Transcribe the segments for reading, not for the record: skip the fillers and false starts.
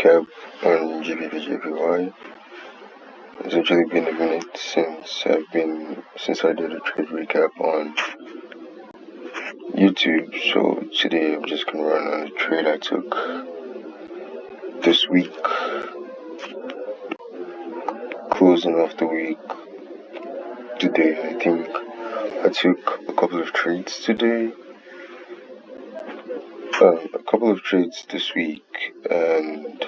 recap on GBPJPY. It's actually been a minute since I did a trade recap on YouTube. So today I'm just gonna run on the trade I took this week, closing off the week today. I think I took a couple of trades today, a couple of trades this week, and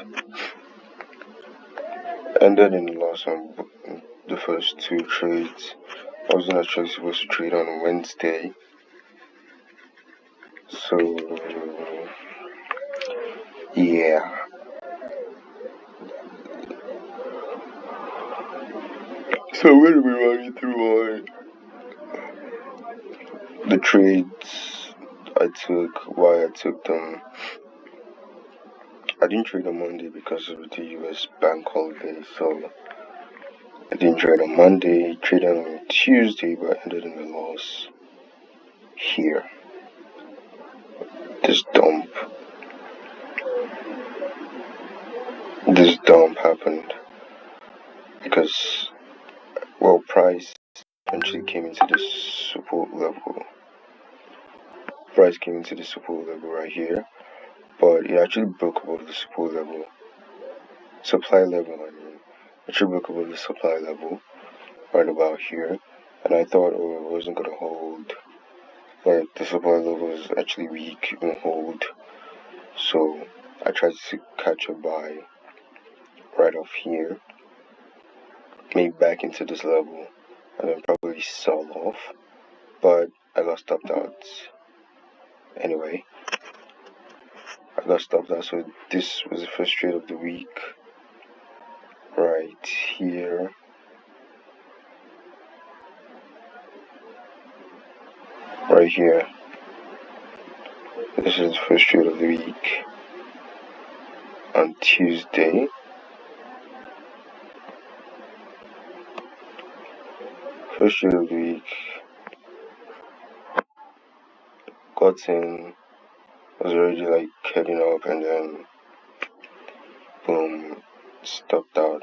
ended in the loss on the first two trades. I wasn't actually supposed to trade on Wednesday, so yeah. So I'm gonna be running through the trades I took, why I took them. I didn't trade on Monday because of the US bank holiday, so I didn't trade on Monday, traded on Tuesday, but ended in a loss here. This dump happened because, well, price eventually came into this support level. Price came into the support level right here, but it actually broke above the support level. Supply level, I mean. It actually broke above the supply level right about here, and I thought, oh, it wasn't gonna hold. Like, the supply level is actually weak, it won't hold. So I tried to catch a buy right off here, maybe back into this level, and then probably sell off, but I got stopped out. Anyway, I got stopped out, so this was the first trade of the week right here. Right here. This is the first trade of the week on Tuesday. First trade of the week. Got in, was already like heading up, and then boom, stopped out.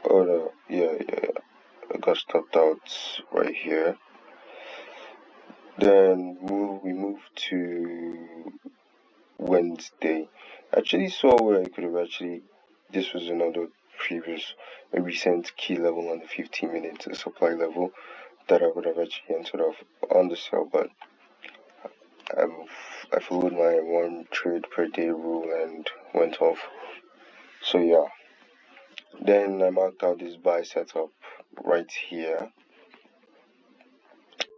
Oh no, yeah, I got stopped out right here. Then we moved to Wednesday. Actually saw where I could have this was another previous, a recent key level on the 15 minutes supply level that I would have actually entered off on the sell, but I followed my one trade per day rule and went off. So yeah. Then I marked out this buy setup right here.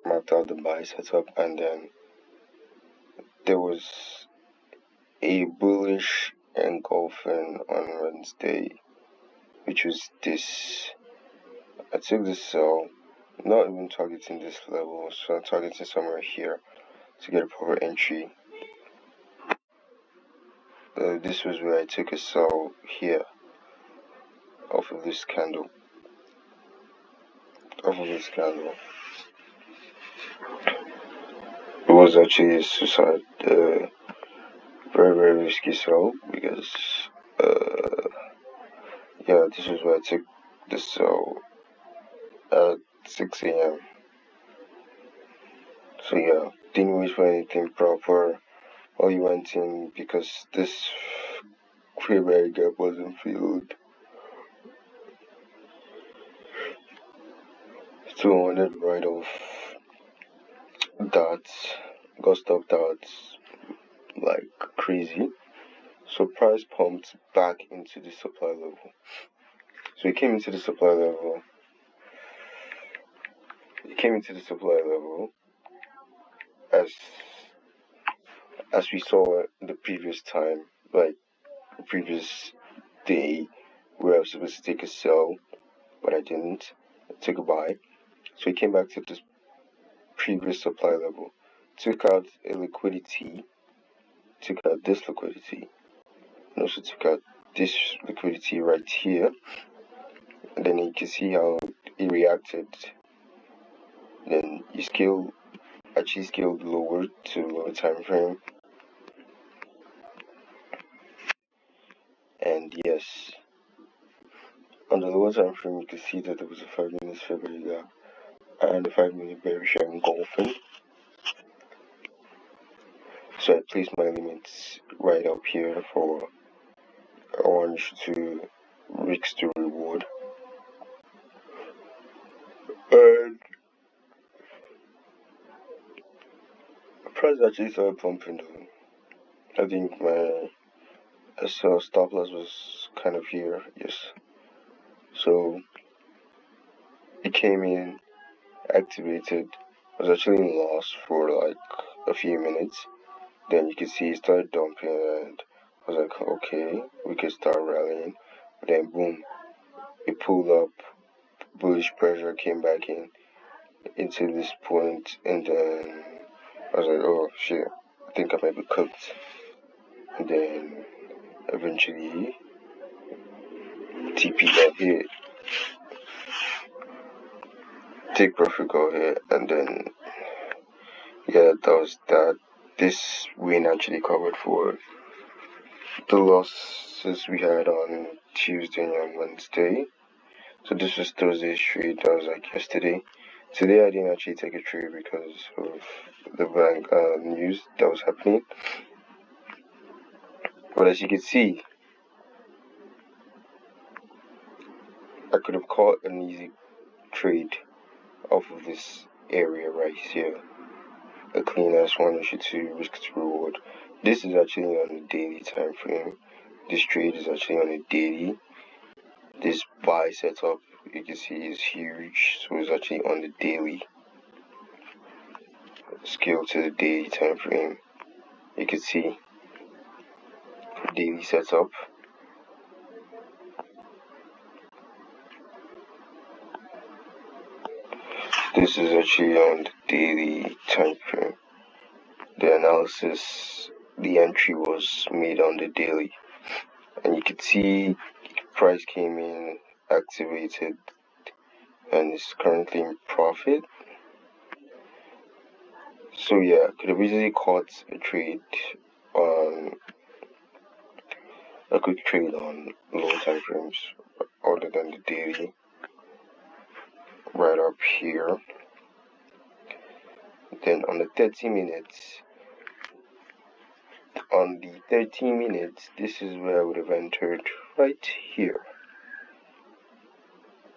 Marked out the buy setup, and then there was a bullish engulfing on Wednesday, which was this. I took this sell, not even targeting this level, so I'm targeting somewhere here to get a proper entry. This was where I took a sell here off of this candle. It was actually a suicide, very, very risky sell because, yeah, this is where I took the sell at 6 a.m. So yeah, didn't wait for anything proper. All you went in because this query gap wasn't filled. So I wanted right off that, got stopped out like crazy. So price pumped back into the supply level. So it came into the supply level. As we saw the previous time, like the previous day, where I was supposed to take a sell, but I didn't. I took a buy. So it came back to this previous supply level. Took out a liquidity. Took out this liquidity. And also took out this liquidity right here. And then you can see how it reacted. Then you actually scaled lower to lower time frame. yes, on the lower time frame you can see that there was a 5 minutes February gap and a 5 minute bearish engulfing. So I placed my limits right up here for orange to risk to reward. And the price actually started pumping though. I think my stop loss was kind of here, yes. So it came in, activated, was actually in loss for like a few minutes. Then you can see it started dumping and I was like, okay, we can start rallying. But then boom, it pulled up, bullish pressure came back into this point, and then I was like, oh shit, I think I might be cooked. And then eventually TP got hit, take profit go here, and then yeah, that was that. This win actually covered for the losses we had on Tuesday and Wednesday. So this was Thursday's trade, that was like yesterday. Today I didn't actually take a trade because of the bank news that was happening. But as you can see, I could have caught an easy trade off of this area right here. A clean ass 102 risk to reward. This is actually on a daily time frame. This trade is actually on a daily. This buy setup you can see is huge, so it's actually on the daily. Scale to the daily time frame. You can see daily setup. This is actually on the daily time frame. The analysis, the entry was made on the daily, and you can see price came in, activated, and is currently in profit. So yeah, could have easily caught a trade on a quick trade on low time frames other than the daily. Right up here. Then on the 30 minutes, this is where I would have entered right here.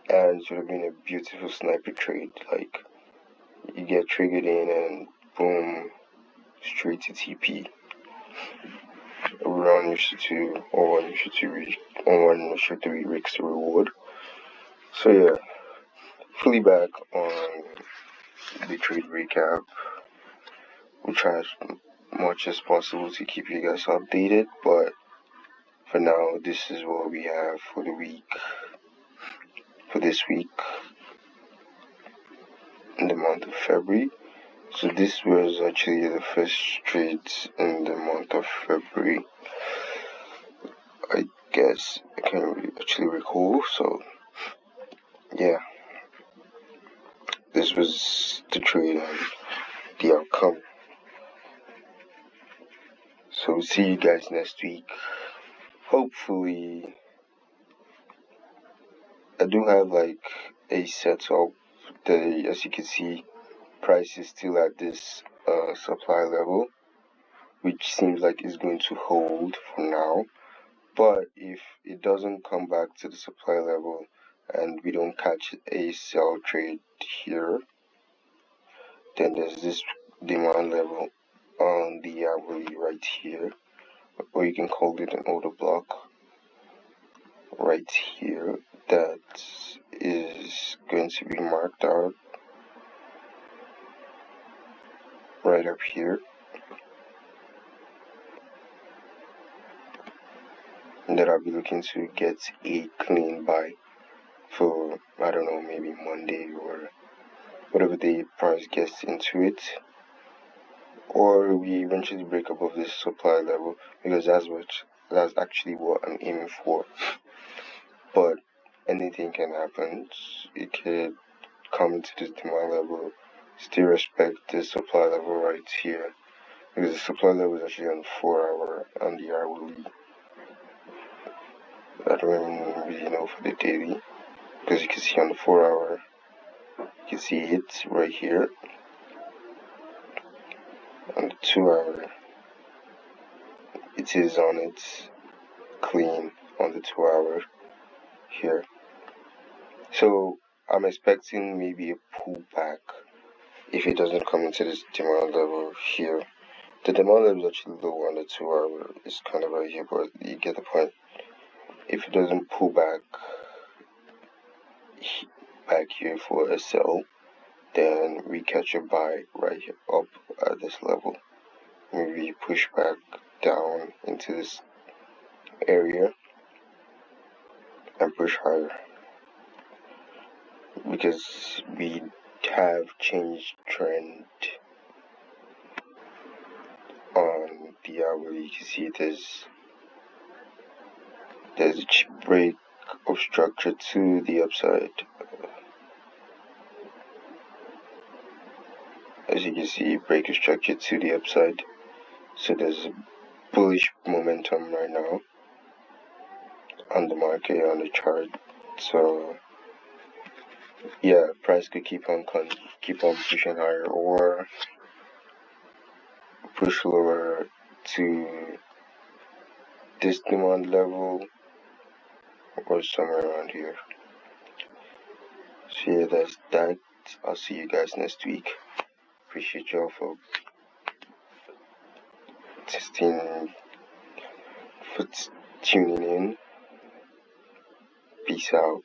And it would have been a beautiful sniper trade. Like, you get triggered in and boom, straight to TP. Around your 2 or 1 issue 2 reach, or 1 issue 3 risk to reward. So yeah, fully back on the trade recap. We'll try as much as possible to keep you guys updated, but for now, this is what we have for the week, for this week, in the month of February. So this was actually the first trade in the month of February. I guess I can't actually recall, so yeah. This was the trade and the outcome. So we'll see you guys next week. Hopefully, I do have like a setup that, as you can see, price is still at this supply level, which seems like it's going to hold for now. But if it doesn't come back to the supply level and we don't catch a sell trade here, then there's this demand level on the hourly right here, or you can call it an order block right here, that is going to be marked out right up here, and that I'll be looking to get a clean buy for, I don't know, maybe Monday or whatever the price gets into it, or we eventually break above this supply level, because that's actually what I'm aiming for. But anything can happen. It could come into this demand level, still respect this supply level right here, because the supply level is actually on 4 hour and the hourly. I don't really know for the daily, because you can see on the 4 hour, you can see it right here. On the 2 hour, it is on its clean on the 2 hour here. So I'm expecting maybe a pullback if it doesn't come into this demand level here. The demand level is actually low on the 2 hour. It's kind of right here, but you get the point. If it doesn't pull back here for a sell, then we catch a buy right here up at this level. Maybe push back down into this area and push higher, because we have changed trend on the hour. You can see there's a break of structure to the upside. As you can see, break of structure to the upside. So there's a bullish momentum right now on the market, on the chart. So yeah, price could keep on pushing higher or push lower to this demand level or somewhere around here. So yeah, that's that. I'll see you guys next week. Appreciate y'all for tuning in. Peace out.